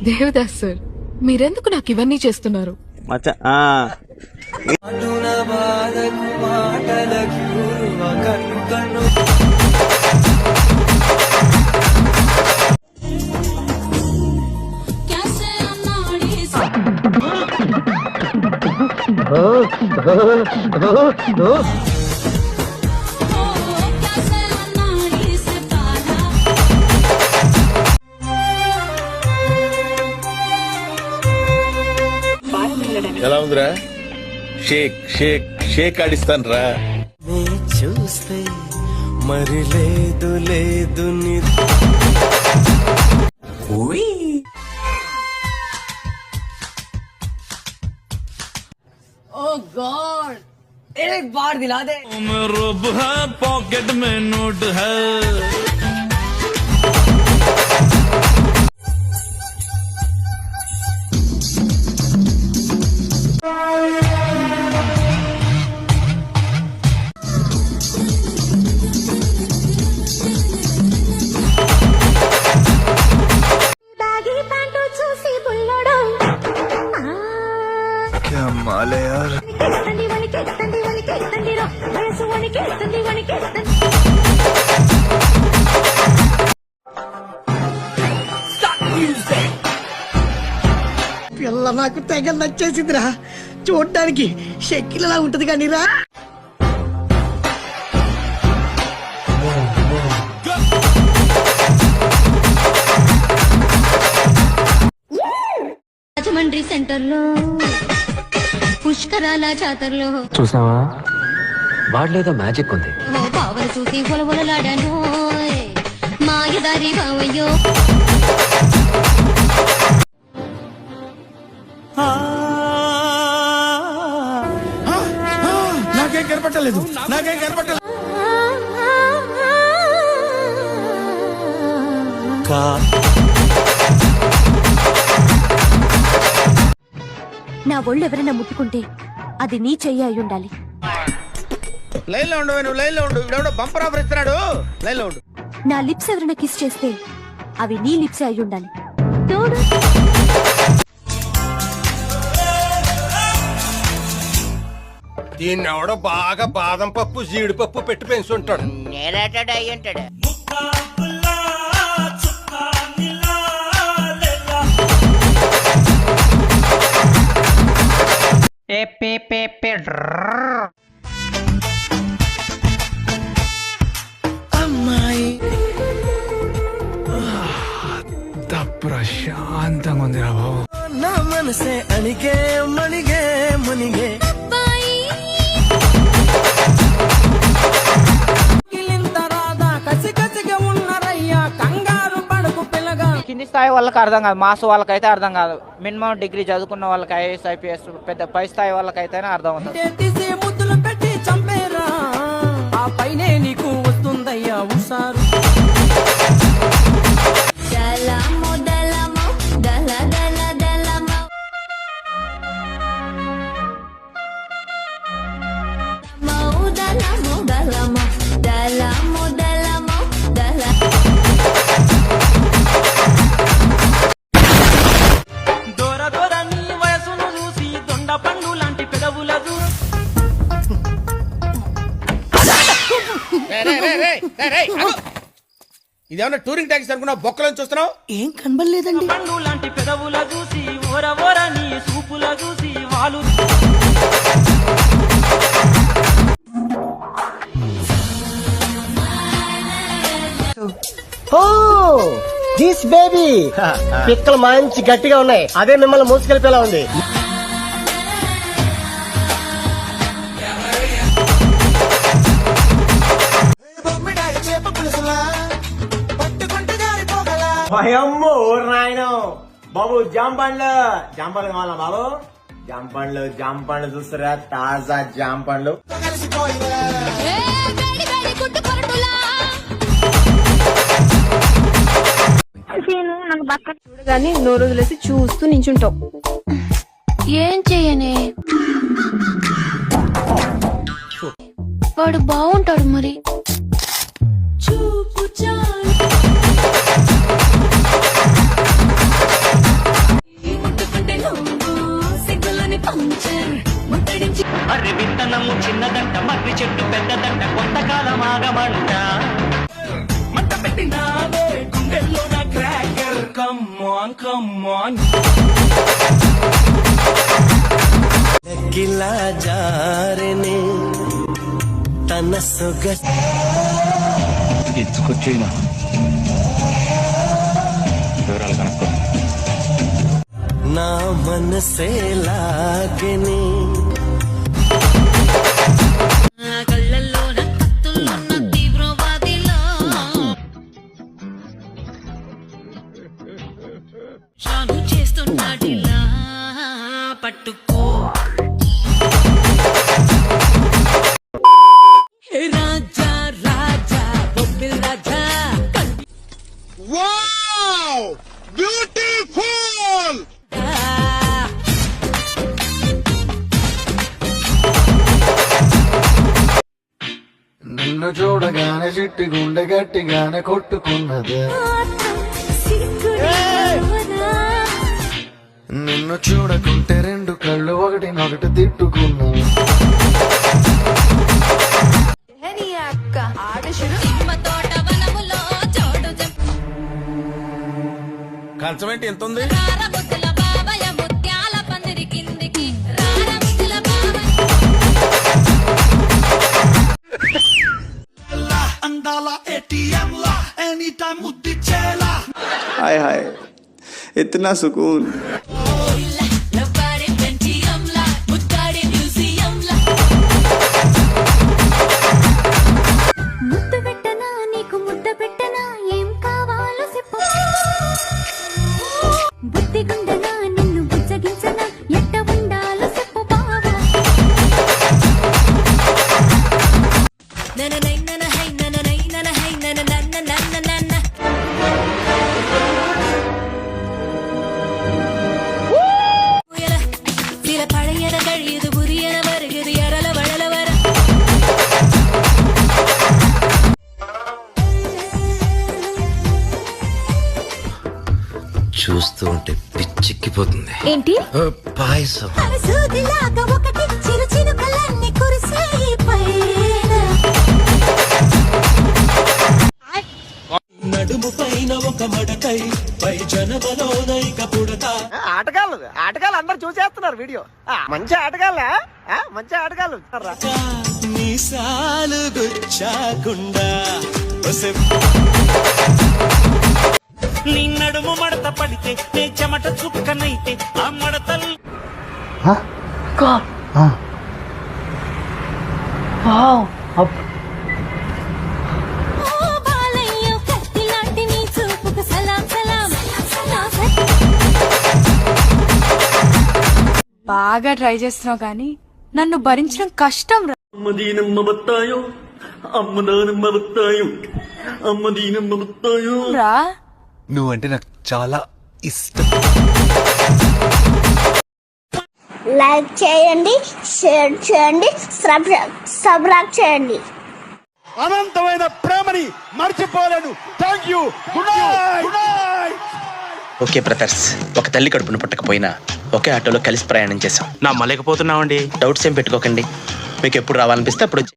Devdas sir, మీరెందుకు నాకు ఇవన్నీ చేస్తున్నారు? ఎలా ఉందిరా? షేక్ షేక్ షేక్ ఆడిస్తాను రా. చూస్తే మరి లేదు లేదు Oh God! एक बार दिला दे। रब है पॉकेट में नोट है. क्या माल है यार. పిల్ల నాకు తెగ నచ్చేసిందిరా. చూడ్డానికి షెక్కిలలా ఉంటది కానీ రా. రాజమండ్రి సెంటర్లో పుష్కరాల జాతరలో చూసావా, వాడలేదో మ్యాజిక్ ఉంది. బావలు చూసి పొలవలలాడాను మాయదారి బావయ్యో. నాకేం కనపట్టలేదు, నాకేం కనపట్టలేదు. నా ఒళ్ళు ఎవరైనా ముట్టుకుంటే అది నీ చెయ్యి అయి ఉండాలి. లైన్ లో ఉండు, నువ్వు లైన్ లో ఉండు. ఇవిడెవడో బంపర్ ఆఫర్ ఇస్తున్నాడు, లైన్ లో ఉండు. నా లిప్స్ ఎవరైనా కిస్ చేస్తే అవి నీ లిప్స్ అయి ఉండాలి. చూడు, దీన్ని ఎవడో బాగా బాదం పప్పు జీడిపప్పు పెట్టి పెంచుంటాడు. నేరేటాడు అయ్యంటాడు. అమ్మాయి ప్రశాంతంగా ఉంది రా బాబు. నా మనసే అణిగే మణిగే మణిగే. కింది స్థాయి వాళ్ళకి అర్థం కాదు, మాస్ వాళ్ళకైతే అర్థం కాదు. మినిమం డిగ్రీ చదువుకున్న వాళ్ళకి ఐఏఎస్ ఐపీఎస్ పెద్ద పై స్థాయి వాళ్ళకైతేనే అర్థం అవుతుంది. ముద్దులు పెట్టి చంపేరా, ఆ పైనే నీకు వస్తుందయ్యా ఉసారు. ఇదేమన్నా టూరింగ్ ట్యాక్సీ అనుకున్నా బొక్కలను చూస్తున్నావు? ఏం కనబడలేదండి. పండు లాంటి పెదవుల చూసి ఓర ఓర నీ సూపుల చూసి వాళ్ళు. దిస్ బేబీ పిక్కలు మంచి గట్టిగా ఉన్నాయి, అదే మిమ్మల్ని మోసుకెళ్ళిపోయేలా ఉంది. భయమ్మో నాయన బాబు. జాంపండ్లు జాంపండ్లు కావాలా బాబు? జాంపండ్లు చూస్తారా? తాజా జాంపండ్లు. చూడగానే నోరు వదిలేసి చూస్తూ నించుంటావు. ఏం చెయ్యనే, వాడు బాగుంటాడు మరి. చూపు చాలు గిలా జారనే తన సొగ ఎత్తుకొచ్చేనా వివరాలు కనుక్కో. నా మనసే లాగనే పట్టుకో రాజా రాజా బొబ్బిల్ రాజా నిన్ను చూడగానే చిట్టి గుండె గట్టిగానే కొట్టుకున్నది. నిన్ను చూడకుంటే రెండు కళ్ళు ఒకటినొకటి తిట్టుకున్నాయి. కంచం ఏంటి ఎంత ఉంది? हाय हाय इतना सुकून. ముద్దు పెట్టనా నీకు ముద్ద పెట్టనా ఏం కావాలో చెప్పు బుద్ధి గుండనా నిన్ను బుజ్జగించనా ఎట్ట ఉండాలో చెప్పు బావా నననై ననహై నననై ననహై నననన్న నన్ననన్న சில பழையன கழியுது புரியன வருகிறது எரல வளல வர చూస్తూ ఉంటే పిచ్చెక్కిపోతుంది. ఏంటి పాయసం సూదిలాగా ఒకటి చిరు చినుకలన్నీ కురిసాయి పైన నడుము పైన ఒక మడకై పై జనమలోనైక పుడతా. ఆటగాళ్ళు అందరు చూసేస్తున్నారు వీడియో. మంచి ఆటగాళ్ళ మంచి ఆటగాళ్ళు. మీసాలు గుచ్చాకుండా నీ నడుము మడత పడితే నీ చెమట చుక్కనైతే ఆ మడతలు ఓ బాలయ్య కత్తి లాంటి నీ చూపుకు సలాం సలాం బాగా ట్రై చేస్తున్నావు కానీ నన్ను భరించడం కష్టం రా. అమ్మదీనమ్మ బత్తాయో అమ్మదానమ్మ బత్తాయో అమ్మదీనమ్మ బత్తాయో. నువ్వంటే నాకు చాలా ఇష్టం. లైక్ చేయండి షేర్ చేయండి సబ్స్క్రైబ్ చేయండి. అనంతమైన ప్రేమని మర్చిపోలేను. Thank you. Good night. Okay brothers, ఒక తల్లి కడుపును పుట్టకపోయినా ఒకే ఆటోలో కలిసి ప్రయాణం చేశాం. నా మలేకపోతున్నామండి. డౌట్స్ ఏం పెట్టుకోకండి, మీకు ఎప్పుడు రావాలనిపిస్తే అప్పుడు